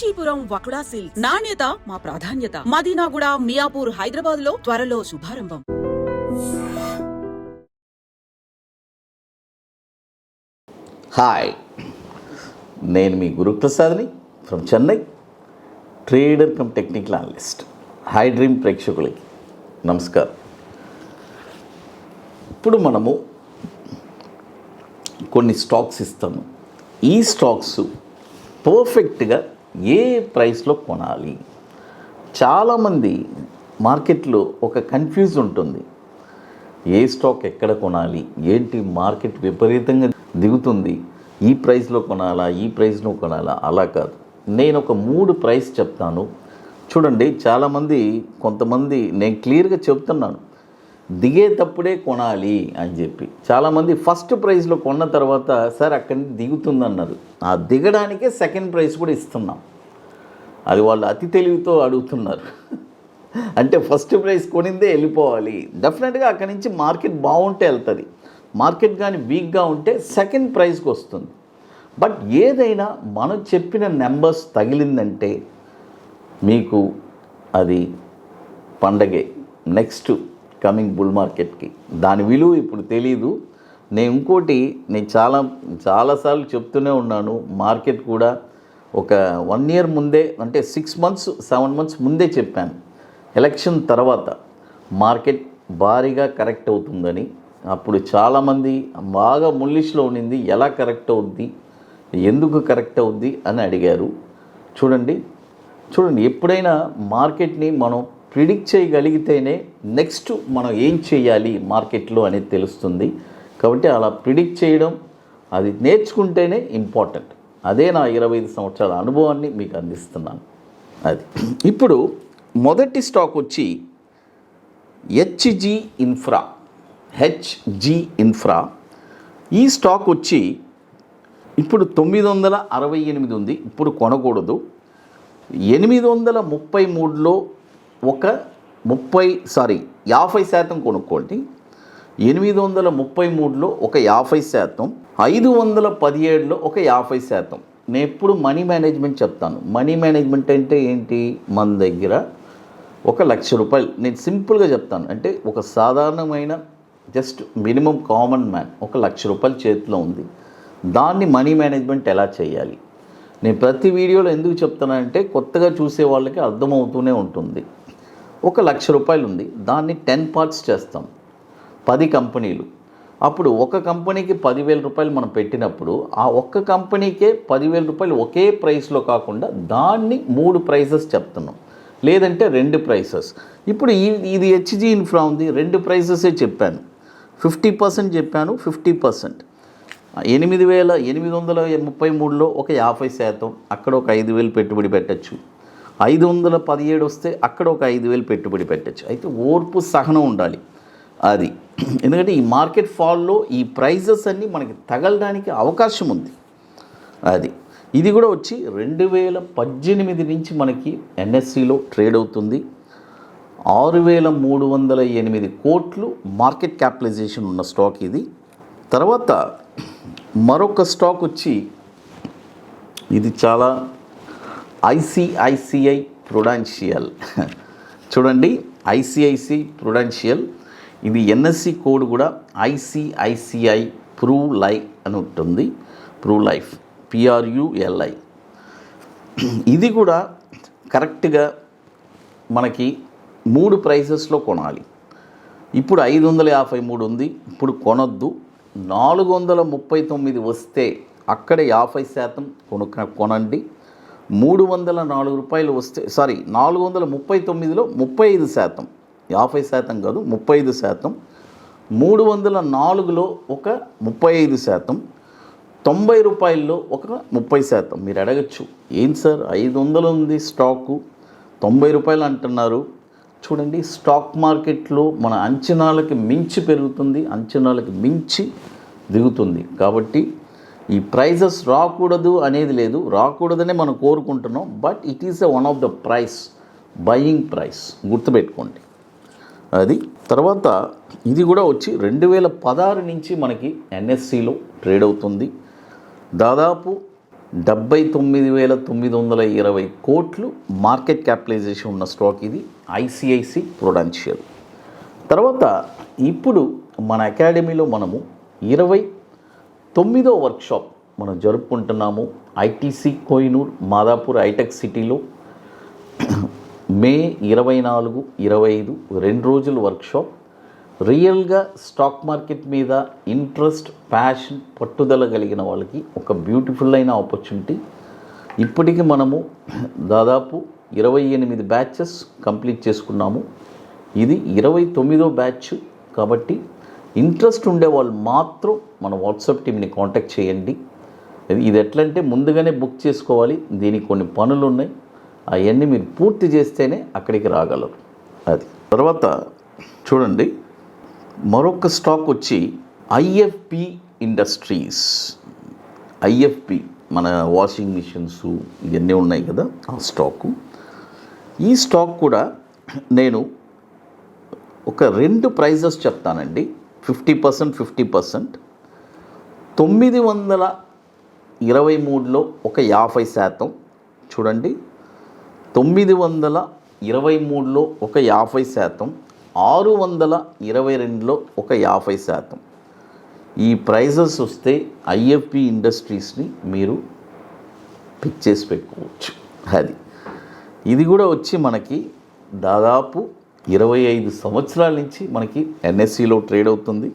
Kanchipuram వకుడా silks నాణ్యత మా ప్రాధాన్యత. మదీనాగూడ, మియాపూర్, హైదరాబాద్ లో త్వరలో శుభారంభం. హాయ్, నేను మీ గురుప్రసాద్ని from Chennai, trader cum technical analyst. Hi dream ప్రేక్షకులకి నమస్కారం. ఇప్పుడు మనము కొన్ని స్టాక్స్ ఇస్తాము. ఈ స్టాక్స్ పర్ఫెక్ట్గా ఏ ప్రైస్లో కొనాలి? చాలామంది మార్కెట్లో ఒక కన్ఫ్యూజ్ ఉంటుంది. ఏ స్టాక్ ఎక్కడ కొనాలి, ఏంటి మార్కెట్ విపరీతంగా దిగుతుంది, ఈ ప్రైస్లో కొనాలా, ఈ ప్రైస్లో కొనాలా? అలా కాదు. నేను ఒక 3 ప్రైస్ చెప్తాను. చూడండి, చాలామంది కొంతమంది నేను క్లియర్గా చెప్తున్నాను, దిగేటప్పుడే కొనాలి అని చెప్పి. చాలామంది ఫస్ట్ ప్రైస్లో కొన్న తర్వాత సార్ అక్కడి నుంచి దిగుతుందన్నారు. ఆ దిగడానికే సెకండ్ ప్రైస్ కూడా ఇస్తున్నాం. అది వాళ్ళు అతి తెలివితో అడుగుతున్నారు. అంటే ఫస్ట్ ప్రైస్ కొనిందే వెళ్ళిపోవాలి. డెఫినెట్గా అక్కడి నుంచి మార్కెట్ బాగుంటే వెళ్తుంది. మార్కెట్ కానీ వీక్గా ఉంటే సెకండ్ ప్రైస్కి వస్తుంది. బట్ ఏదైనా మనం చెప్పిన నెంబర్స్ తగిలిందంటే మీకు అది పండగే. నెక్స్ట్ కమింగ్ బుల్ మార్కెట్కి దాని విలువ ఇప్పుడు తెలీదు. నేను చాలాసార్లు చెప్తూనే ఉన్నాను. మార్కెట్ కూడా ఒక 1 year ముందే, అంటే 6 months 7 months ముందే చెప్పాను. ఎలక్షన్ తర్వాత మార్కెట్ భారీగా కరెక్ట్ అవుతుందని. అప్పుడు చాలామంది బాగా ముల్లిష్లో ఉండింది, ఎలా కరెక్ట్ అవుద్ది, ఎందుకు కరెక్ట్ అవుద్ది అని అడిగారు. చూడండి ఎప్పుడైనా మార్కెట్ని మనం ప్రిడిక్ట్ చేయగలిగితేనే నెక్స్ట్ మనం ఏం చేయాలి మార్కెట్లో అనేది తెలుస్తుంది. కాబట్టి అలా ప్రిడిక్ట్ చేయడం, అది నేర్చుకుంటేనే ఇంపార్టెంట్. అదే నా 25 సంవత్సరాల అనుభవాన్ని మీకు అందిస్తున్నాను. అది ఇప్పుడు మొదటి స్టాక్ వచ్చి హెచ్జి ఇన్ఫ్రా. ఈ స్టాక్ వచ్చి ఇప్పుడు 968 ఉంది. ఇప్పుడు కొనకూడదు. 833లో ఒక 50% కొనుక్కోండి. 833లో ఒక 50%, 517లో ఒక 50%. నేను ఎప్పుడు మనీ మేనేజ్మెంట్ చెప్తాను. మనీ మేనేజ్మెంట్ అంటే ఏంటి? మన దగ్గర ₹1,00,000, నేను సింపుల్గా చెప్తాను, అంటే ఒక సాధారణమైన జస్ట్ మినిమం కామన్ మ్యాన్ ₹1,00,000 చేతిలో ఉంది. దాన్ని మనీ మేనేజ్మెంట్ ఎలా చేయాలి నేను ప్రతి వీడియోలో ఎందుకు చెప్తానంటే కొత్తగా చూసే వాళ్ళకి అర్థమవుతూనే ఉంటుంది. ₹1,00,000 ఉంది, దాన్ని 10 parts చేస్తాం. 10 కంపెనీలు. అప్పుడు ఒక కంపెనీకి ₹10,000 మనం పెట్టినప్పుడు ఆ ఒక్క కంపెనీకే ₹10,000 ఒకే ప్రైస్లో కాకుండా దాన్ని 3 ప్రైసెస్ చెప్తున్నాం, లేదంటే 2 ప్రైసెస్. ఇప్పుడు ఇది హెచ్జి ఇన్ఫ్రా ఉంది, 2 ప్రైసెసే చెప్పాను. 50% చెప్పాను, 50%. 8,833లో ఒక 50%, అక్కడ ఒక 5,000 పెట్టుబడి పెట్టచ్చు. 517 వస్తే అక్కడ ఒక 5,000 పెట్టుబడి పెట్టచ్చు. అయితే ఓర్పు, సహనం ఉండాలి. అది ఎందుకంటే ఈ మార్కెట్ ఫాల్లో ఈ ప్రైజెస్ అన్నీ మనకి తగలడానికి అవకాశం ఉంది. ఇది కూడా వచ్చి 2018 నుంచి మనకి ఎన్ఎస్సిలో ట్రేడ్ అవుతుంది. 6,308 కోట్లు మార్కెట్ క్యాపిటలైజేషన్ ఉన్న స్టాక్ ఇది. తర్వాత మరొక స్టాక్ వచ్చి ఇది చాలా ఐసిఐసిఐ ప్రుడెన్షియల్. చూడండి, ఐసిఐసి ప్రుడెన్షియల్. ఇది ఎన్ఎస్సి కోడ్ కూడా ఐసిఐసిఐ ప్రూలై అని ఉంటుంది. ప్రూలైఫ్, PRULI. ఇది కూడా కరెక్ట్గా మనకి 3 ప్రైసెస్లో కొనాలి. ఇప్పుడు 553 ఉంది, ఇప్పుడు కొనొద్దు. 439 వస్తే అక్కడే 50% కొనండి. ₹304 వస్తే 439లో 35%, 50% కాదు 35%. 304లో ఒక 35%, ₹90లో ఒక 30%. మీరు అడగచ్చు, ఏం సార్ 500 ఉంది స్టాకు, ₹90 అంటున్నారు. చూడండి, స్టాక్ మార్కెట్లో మన అంచనాలకి మించి పెరుగుతుంది, అంచనాలకి మించి దిగుతుంది. కాబట్టి ఈ ప్రైజెస్ రాకూడదు అనేది లేదు, రాకూడదనే మనం కోరుకుంటున్నాం. But it is one of the buying price, గుర్తుపెట్టుకోండి. అది తర్వాత ఇది కూడా వచ్చి 2016 నుంచి మనకి ఎన్ఎస్సిలో ట్రేడ్ అవుతుంది. దాదాపు 79,920 కోట్లు మార్కెట్ క్యాపిటలైజేషన్ ఉన్న స్టాక్ ఇది ఐసిఐసి ప్రుడెన్షియల్. తర్వాత ఇప్పుడు మన అకాడమీలో మనము 29వ వర్క్షాప్ మనం జరుపుకుంటున్నాము. ఐటీసీ కోహినూర్ మాదాపూర్ హైటెక్ సిటీలో మే 24, 25 2 రోజుల వర్క్షాప్. రియల్గా స్టాక్ మార్కెట్ మీద ఇంట్రెస్ట్, ప్యాషన్, పట్టుదల కలిగిన వాళ్ళకి ఒక బ్యూటిఫుల్ అయిన ఆపర్చునిటీ. ఇప్పటికి మనము దాదాపు 28 బ్యాచెస్ కంప్లీట్ చేసుకున్నాము. ఇది 29వ బ్యాచ్. కాబట్టి ఇంట్రెస్ట్ ఉండే వాళ్ళు మాత్రం మన వాట్సాప్ టీమ్ని కాంటాక్ట్ చేయండి. ఇది ఎట్లంటే ముందుగానే బుక్ చేసుకోవాలి. దీనికి కొన్ని పనులు ఉన్నాయి, అవన్నీ మీరు పూర్తి చేస్తేనే అక్కడికి రాగలరు. అది తర్వాత చూడండి, మరొక స్టాక్ వచ్చి ఐఎఫ్పి ఇండస్ట్రీస్. ఐఎఫ్పి మన వాషింగ్ మిషన్స్ ఇవన్నీ ఉన్నాయి కదా, ఆ స్టాకు. ఈ స్టాక్ కూడా నేను ఒక 2 ప్రైజెస్ చెప్తానండి. 50%, 50%. 923లో ఒక 50%. చూడండి, 923లో ఒక 50%, 622లో ఒక 50%. ఈ ప్రైజెస్ వస్తే ఐఎఫ్పి ఇండస్ట్రీస్ని మీరు పిక్ చేసి పెట్టుకోవచ్చు. ఇది కూడా వచ్చి మనకి దాదాపు 25 సంవత్సరాల నుంచి మనకి ఎన్ఎస్సిలో ట్రేడ్ అవుతుంది.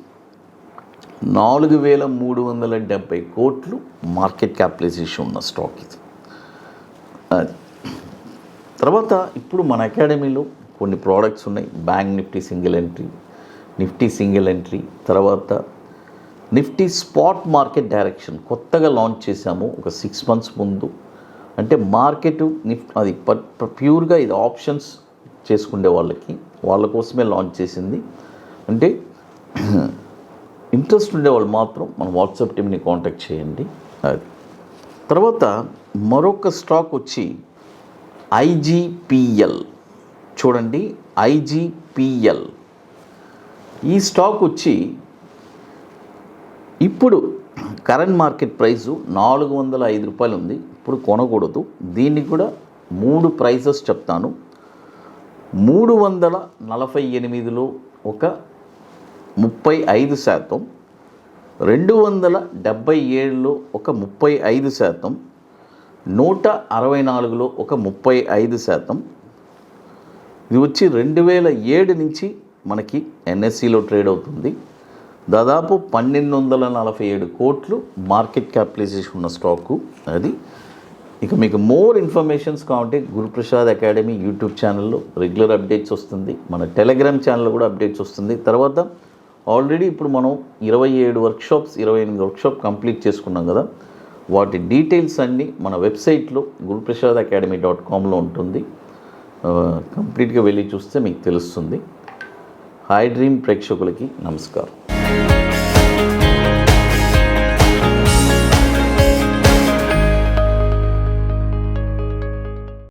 4,370 కోట్లు మార్కెట్ క్యాపిటలైజేషన్ ఉన్న స్టాక్ ఇది. తర్వాత ఇప్పుడు మన అకాడమీలో కొన్ని ప్రోడక్ట్స్ ఉన్నాయి. Bank Nifty single entry, Nifty single entry, తర్వాత నిఫ్టీ స్పాట్ మార్కెట్ డైరెక్షన్ కొత్తగా లాంచ్ చేశాము ఒక 6 months ముందు. అంటే మార్కెట్ అది ప్యూర్గా ఇది ఆప్షన్స్ చేసుకునే వాళ్ళ కోసమే లాంచ్ చేసింది. అంటే ఇంట్రెస్ట్ ఉండేవాళ్ళు మాత్రం మన వాట్సాప్ టీమ్ని కాంటాక్ట్ చేయండి. అది తర్వాత మరొక స్టాక్ వచ్చి ఐజీపీఎల్. చూడండి, ఐజీపీఎల్ ఈ స్టాక్ వచ్చి ఇప్పుడు కరెంట్ మార్కెట్ ప్రైసు 405 రూపాయలు ఉంది. ఇప్పుడు కొనకూడదు. దీన్ని కూడా 3 ప్రైజెస్ చెప్తాను. 348లో ఒక 35%, 277లో ఒక 35%, 164లో ఒక 35%. ఇది వచ్చి 2007 నుంచి మనకి ఎన్ఎస్సిలో ట్రేడ్ అవుతుంది. దాదాపు 1,247 కోట్లు మార్కెట్ క్యాపిటలైజేషన్ ఉన్న స్టాకు అది. ఇక మీకు మోర్ ఇన్ఫర్మేషన్స్ కావాలంటే గురుప్రసాద్ అకాడమీ యూట్యూబ్ ఛానల్లో రెగ్యులర్ అప్డేట్స్ వస్తుంది. మన టెలిగ్రామ్ ఛానల్లో కూడా అప్డేట్స్ వస్తుంది. తర్వాత ఆల్రెడీ ఇప్పుడు మనం 27 వర్క్షాప్స్, 28 వర్క్షాప్ కంప్లీట్ చేసుకున్నాం కదా, వాటి డీటెయిల్స్ అన్నీ మన వెబ్సైట్లో guruprasadacademy.comలో ఉంటుంది. కంప్లీట్గా వెళ్ళి చూస్తే మీకు తెలుస్తుంది. హై డ్రీమ్ ప్రేక్షకులకి నమస్కారం.